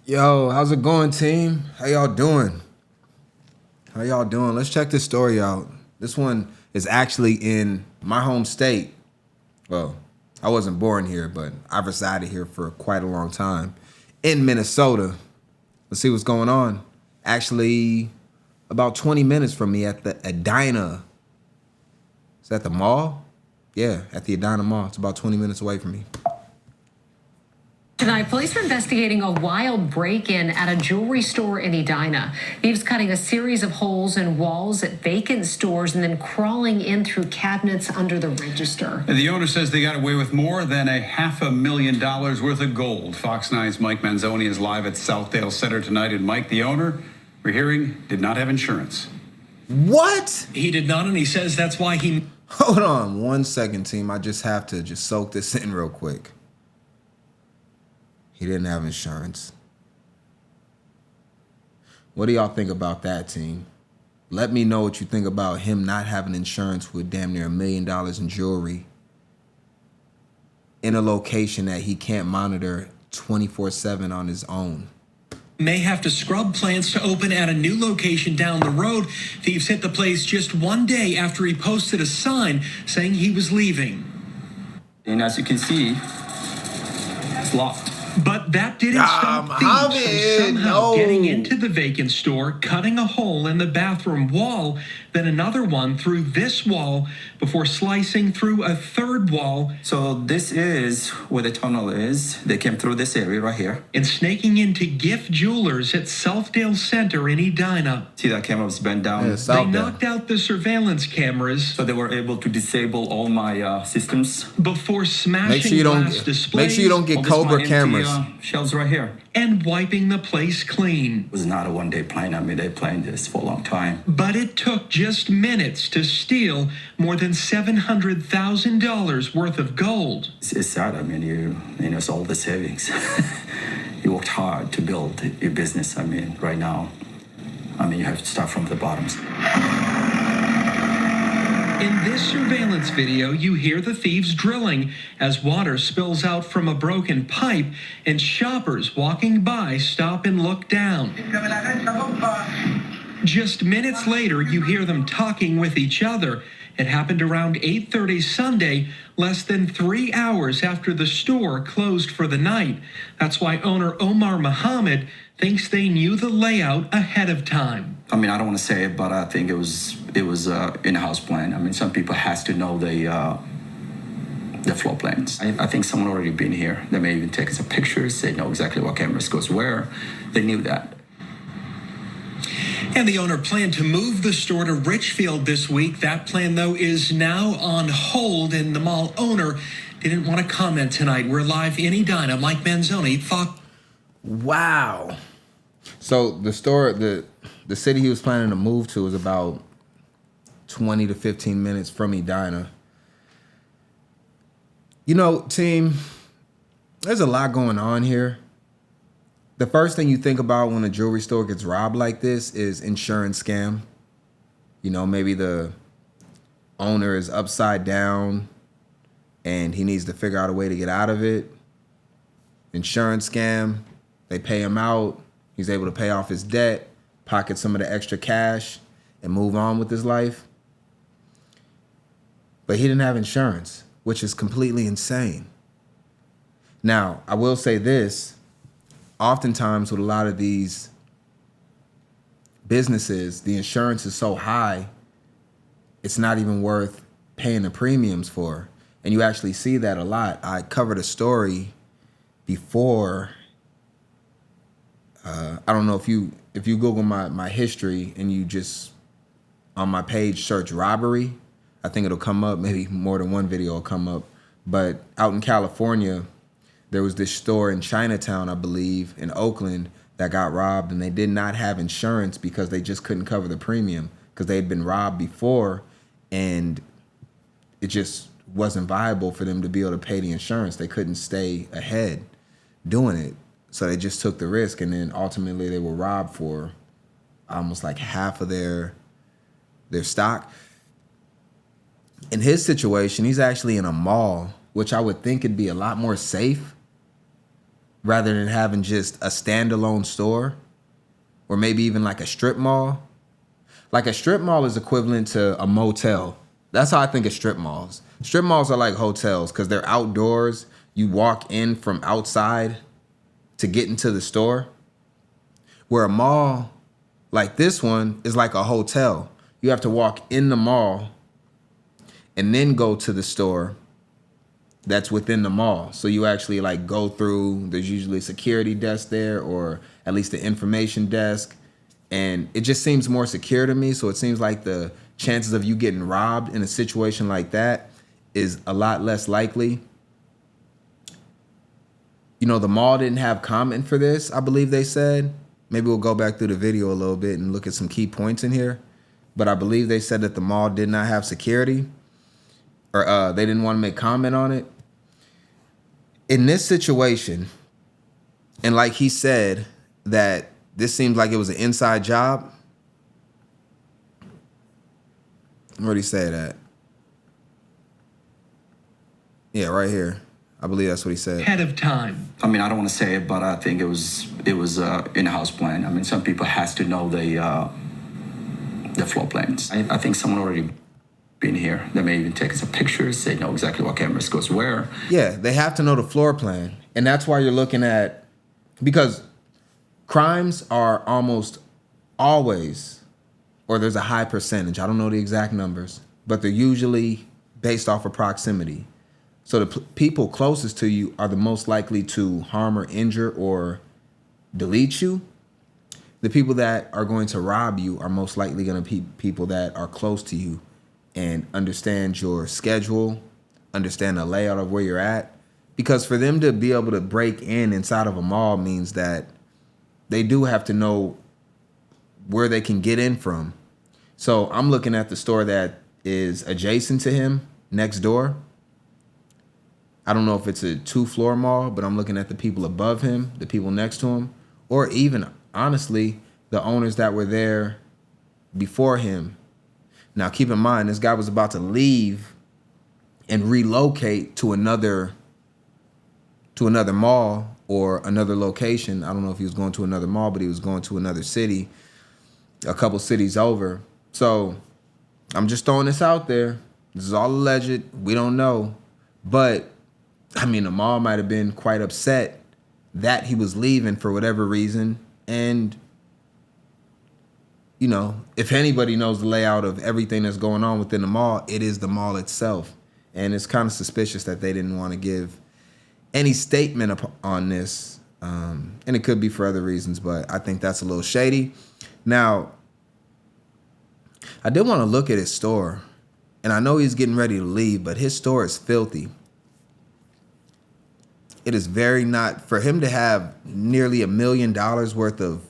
Yo, how's it going, team? How y'all doing? How y'all doing? Let's check this story out. This one is actually in my home state. Well, I wasn't born here, but I've resided here for quite a long time in Minnesota. Let's see what's going on. Actually, about 20 minutes from me at the Edina. Is that the mall? Yeah, at the Edina Mall. It's about 20 minutes away from me. Tonight, police are investigating a wild break-in at a jewelry store in Edina. Thieves cutting a series of holes in walls at vacant stores and then crawling in through cabinets under the register. The owner says they got away with more than $500,000 worth of gold. Fox 9's Mike Manzoni is live at Southdale Center tonight. And Mike, the owner, we're hearing, did not have insurance. What? He did not, and he says that's why he... Hold on 1 second, team. I just have to soak this in real quick. He didn't have insurance. What do y'all think about that, team? Let me know what you think about him not having insurance with damn near $1 million in jewelry in a location that he can't monitor 24/7 on his own. May have to scrub plans to open at a new location down the road. Thieves hit the place just one day after he posted a sign saying he was leaving. And as you can see, it's locked. But that didn't stop thieves from somehow getting into the vacant store, cutting a hole in the bathroom wall, then another one through this wall before slicing through a third wall. So this is where the tunnel is. They came through this area right here. And snaking into Gift Jewelers at Southdale Center in Edina. See that camera was bent down? Yeah, They knocked out the surveillance cameras. So they were able to disable all my systems. Before smashing Make sure you don't get Cobra cameras. Shelves right here. And wiping the place clean. It was not a one-day plan. I mean, they planned this for a long time. But it took just minutes to steal more than $700,000 worth of gold. It's sad. I mean, you know, it's all the savings. You worked hard to build your business. I mean, right now, you have to start from the bottoms. In this surveillance video, you hear the thieves drilling as water spills out from a broken pipe and shoppers walking by stop and look down. Just minutes later, you hear them talking with each other. It happened around 8:30 Sunday, less than 3 hours after the store closed for the night. That's why owner Omar Muhammad thinks they knew the layout ahead of time. I mean, I don't want to say it, but I think it was in-house plan. I mean, some people has to know the floor plans. I think someone already been here. They may even take some pictures. They know exactly what cameras goes where. They knew that. And the owner planned to move the store to Richfield this week. That plan, though, is now on hold, and the mall owner didn't want to comment tonight. We're live in Edina. Mike Manzoni, Fox. Wow. So the store, the city he was planning to move to is about 20 to 15 minutes from Edina. You know, team, there's a lot going on here. The first thing you think about when a jewelry store gets robbed like this is insurance scam. You know, maybe the owner is upside down and he needs to figure out a way to get out of it. Insurance scam. They pay him out. He's able to pay off his debt, pocket some of the extra cash, and move on with his life. But he didn't have insurance, which is completely insane. Now, I will say this. Oftentimes with a lot of these businesses, the insurance is so high, it's not even worth paying the premiums for. And you actually see that a lot. I covered a story before. I don't know if you Google my history and you just on my page search robbery, I think it'll come up. Maybe more than one video will come up. But out in California, there was this store in Chinatown, I believe, in Oakland that got robbed, and they did not have insurance because they just couldn't cover the premium because they had been robbed before, and it just wasn't viable for them to be able to pay the insurance. They couldn't stay ahead doing it. So they just took the risk, and then ultimately they were robbed for almost like half of their stock. In his situation, he's actually in a mall, which I would think would be a lot more safe. rather than having just a standalone store or maybe even like a strip mall. Like a strip mall is equivalent to a motel. That's how I think of strip malls. Strip malls are like hotels because they're outdoors. You walk in from outside to get into the store. Where a mall like this one is like a hotel. You have to walk in the mall and then go to the store that's within the mall. So you actually like go through, there's usually a security desk there or at least the information desk. And it just seems more secure to me. So it seems like the chances of you getting robbed in a situation like that is a lot less likely. You know, the mall didn't have comment for this, I believe they said. Maybe we'll go back through the video a little bit and look at some key points in here. But I believe they said that the mall did not have security or they didn't want to make comment on it. In this situation, and like he said, that this seems like it was an inside job. Where'd he say that? Yeah, right here. I believe that's what he said. Ahead of time. I mean, I don't want to say it, but I think it was in-house plan. I mean, some people has to know the floor plans. I think someone already been here. They may even take some pictures. They know exactly what cameras goes where. Yeah, they have to know the floor plan. And that's why you're looking at, because crimes are almost always, or there's a high percentage, I don't know the exact numbers, but they're usually based off of proximity. So the people closest to you are the most likely to harm or injure or delete you. The people that are going to rob you are most likely going to be people that are close to you and understand your schedule, understand the layout of where you're at. Because for them to be able to break inside of a mall means that they do have to know where they can get in from. So I'm looking at the store that is adjacent to him next door. I don't know if it's a 2-floor mall, but I'm looking at the people above him, the people next to him, or even, honestly, the owners that were there before him. Now, keep in mind, this guy was about to leave and relocate to another mall or another location. I don't know if he was going to another mall, but he was going to another city, a couple cities over. So I'm just throwing this out there. This is all alleged. We don't know. But I mean, the mall might have been quite upset that he was leaving for whatever reason. And, you know, if anybody knows the layout of everything that's going on within the mall, it is the mall itself. And it's kind of suspicious that they didn't want to give any statement on this. And it could be for other reasons, but I think that's a little shady. Now, I did want to look at his store. And I know he's getting ready to leave, but his store is filthy. It is very not, for him to have nearly $1 million worth of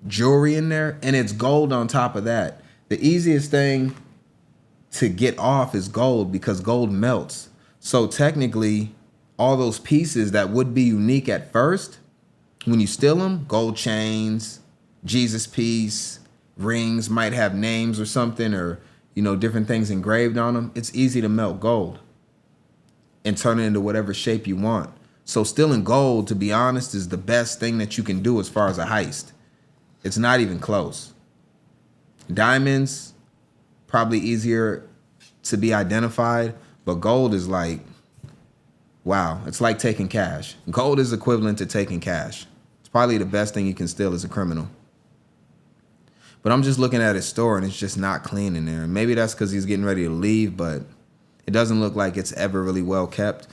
jewelry in there, and it's gold on top of that. The easiest thing to get off is gold because gold melts. So technically, all those pieces that would be unique at first, when you steal them, gold chains, Jesus piece, rings might have names or something, or, you know, different things engraved on them. It's easy to melt gold and turn it into whatever shape you want. So stealing gold, to be honest, is the best thing that you can do as far as a heist. It's not even close. Diamonds, probably easier to be identified, but gold is like, wow, it's like taking cash. Gold is equivalent to taking cash. It's probably the best thing you can steal as a criminal. But I'm just looking at his store and it's just not clean in there. Maybe that's because he's getting ready to leave, but it doesn't look like it's ever really well kept.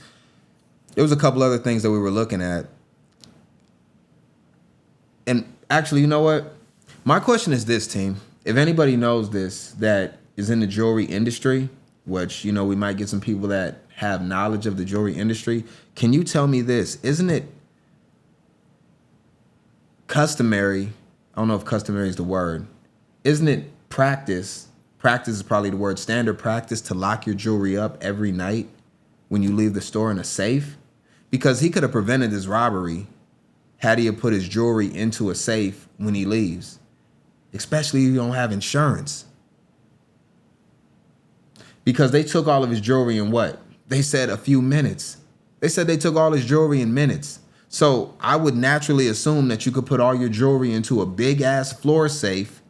There was a couple other things that we were looking at. And actually, you know what? My question is this, team. If anybody knows this that is in the jewelry industry, which, you know, we might get some people that have knowledge of the jewelry industry, can you tell me this? Isn't it customary? I don't know if customary is the word. Isn't it practice is probably the word, standard practice to lock your jewelry up every night when you leave the store in a safe? Because he could have prevented this robbery had he have put his jewelry into a safe when he leaves, especially if you don't have insurance. Because they took all of his jewelry in what? They said a few minutes. They said they took all his jewelry in minutes. So I would naturally assume that you could put all your jewelry into a big ass floor safe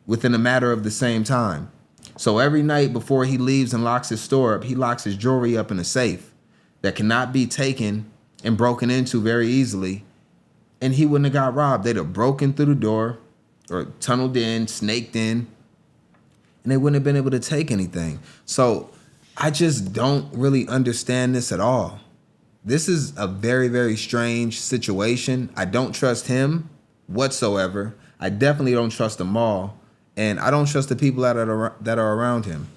within a matter of the same time. So every night before he leaves and locks his store up, he locks his jewelry up in a safe that cannot be taken and broken into very easily. And he wouldn't have got robbed. They'd have broken through the door or tunneled in, snaked in, and they wouldn't have been able to take anything. So I just don't really understand this at all. This is a very, very strange situation. I don't trust him whatsoever. I definitely don't trust the mall. And I don't trust the people that are around him.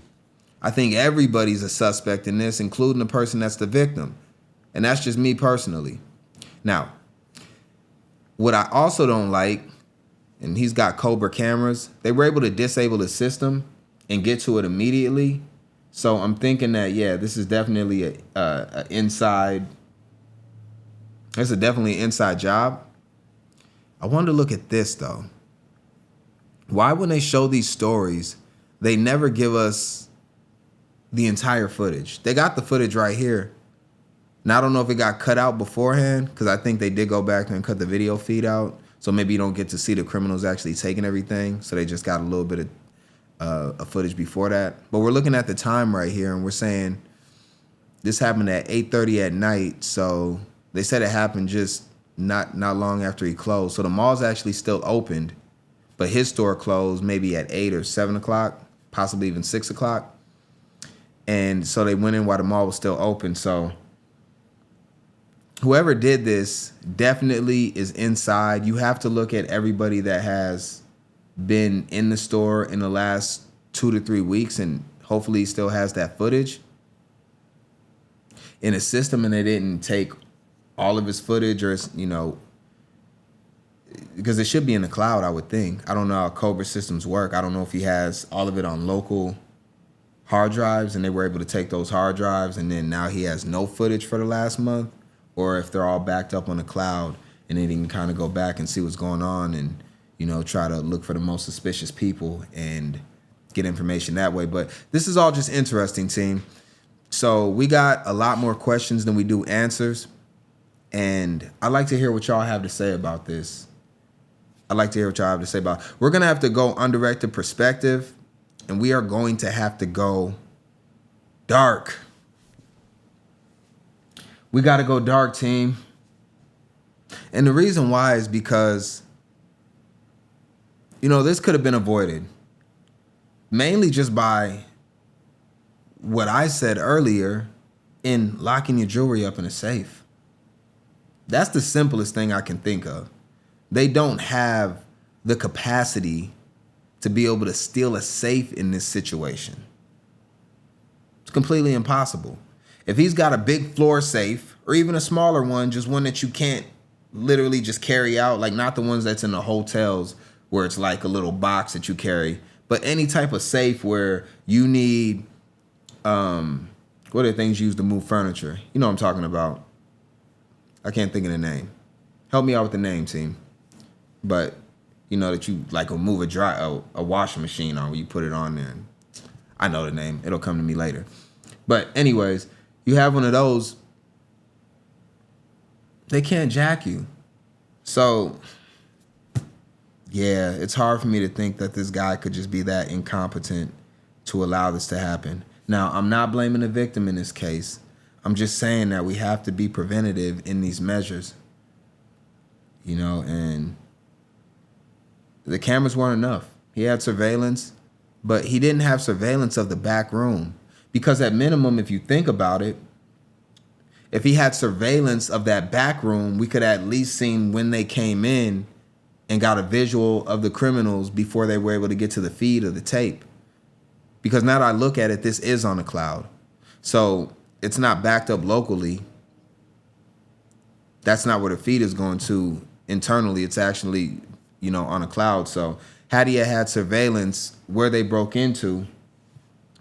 I think everybody's a suspect in this, including the person that's the victim. And that's just me personally. Now, what I also don't like, and he's got Cobra cameras, they were able to disable the system and get to it immediately. So I'm thinking that, yeah, this is definitely a inside. It's definitely an inside job. I wanted to look at this though. Why, when they show these stories, they never give us the entire footage? They got the footage right here. Now, I don't know if it got cut out beforehand, because I think they did go back and cut the video feed out. So maybe you don't get to see the criminals actually taking everything. So they just got a little bit of footage before that. But we're looking at the time right here, and we're saying this happened at 8:30 at night. So they said it happened just not long after he closed. So the mall's actually still opened, but his store closed maybe at 8 or 7 o'clock, possibly even 6 o'clock. And so they went in while the mall was still open. So whoever did this definitely is inside. You have to look at everybody that has been in the store in the last 2 to 3 weeks, and hopefully he still has that footage in a system, and they didn't take all of his footage, or, you know, because it should be in the cloud, I would think. I don't know how Cobra systems work. I don't know if he has all of it on local hard drives and they were able to take those hard drives and then now he has no footage for the last month, or if they're all backed up on the cloud and then he can kind of go back and see what's going on and, you know, try to look for the most suspicious people and get information that way. But this is all just interesting, team. So we got a lot more questions than we do answers. And I'd like to hear what y'all have to say about this. I'd like to hear what y'all have to say about it. We're going to have to go undirected perspective, and we are going to have to go dark. We got to go dark, team. And the reason why is because, you know, this could have been avoided. Mainly just by what I said earlier in locking your jewelry up in a safe. That's the simplest thing I can think of. They don't have the capacity to be able to steal a safe in this situation. It's completely impossible. If he's got a big floor safe or even a smaller one, just one that you can't literally just carry out, like not the ones that's in the hotels where it's like a little box that you carry, but any type of safe where you need, what are the things used to move furniture? You know what I'm talking about. I can't think of the name. Help me out with the name, team. But you know that you like move a washing machine on where you put it on there. I know the name. It'll come to me later. But anyways, you have one of those. They can't jack you. So yeah, it's hard for me to think that this guy could just be that incompetent to allow this to happen. Now, I'm not blaming the victim in this case. I'm just saying that we have to be preventative in these measures. You know, and the cameras weren't enough. He had surveillance, but he didn't have surveillance of the back room. Because at minimum, if you think about it, if he had surveillance of that back room, we could at least seen when they came in and got a visual of the criminals before they were able to get to the feed of the tape. Because now that I look at it, this is on the cloud. So it's not backed up locally. That's not where the feed is going to internally. It's actually, you know, on a cloud. So had he had surveillance where they broke into,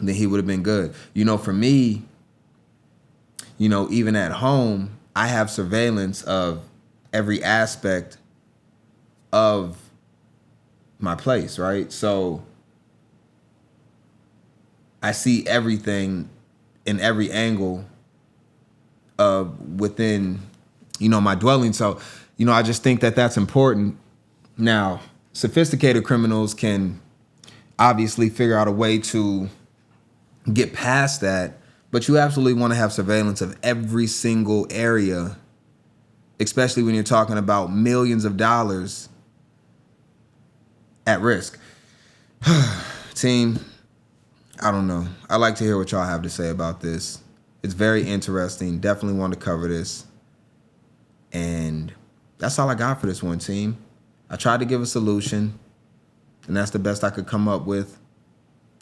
then he would have been good. You know, for me, you know, even at home, I have surveillance of every aspect of my place, right? So I see everything in every angle of within my dwelling. So, I just think that that's important. Now, sophisticated criminals can obviously figure out a way to get past that, but you absolutely want to have surveillance of every single area, especially when you're talking about millions of dollars at risk. Team, I don't know. I'd like to hear what y'all have to say about this. It's very interesting. Definitely want to cover this. And that's all I got for this one, team. I tried to give a solution, and that's the best I could come up with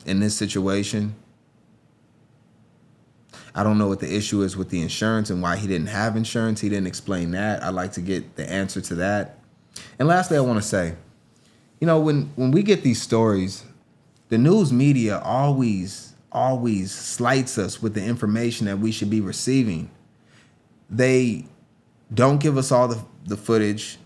in this situation. I don't know what the issue is with the insurance and why he didn't have insurance. He didn't explain that. I'd like to get the answer to that. And lastly, I want to say, when we get these stories, the news media always slights us with the information that we should be receiving. They don't give us all the footage.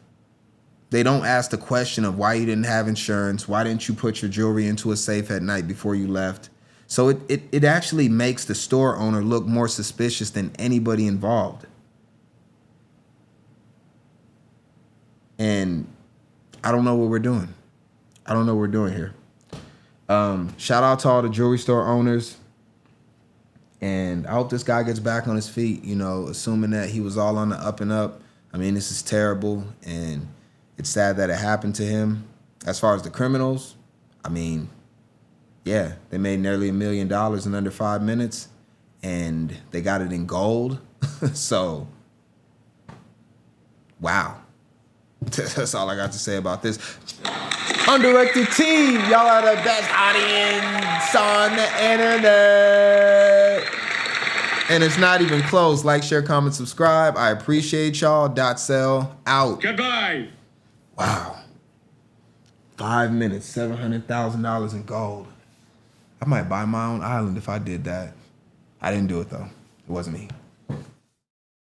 They don't ask the question of why you didn't have insurance. Why didn't you put your jewelry into a safe at night before you left? So it actually makes the store owner look more suspicious than anybody involved. And I don't know what we're doing. I don't know what we're doing here. Shout out to all the jewelry store owners. And I hope this guy gets back on his feet, assuming that he was all on the up and up. I mean, this is terrible, and it's sad that it happened to him. As far as the criminals, I mean, yeah, they made nearly $1 million in under 5 minutes, and they got it in gold. So, wow. That's all I got to say about this. Undirected team, y'all are the best audience on the internet. And it's not even close. Like, share, comment, subscribe. I appreciate y'all. Dotsale out. Goodbye. Wow. 5 minutes, $700,000 in gold. I might buy my own island if I did that. I didn't do it, though. It wasn't me.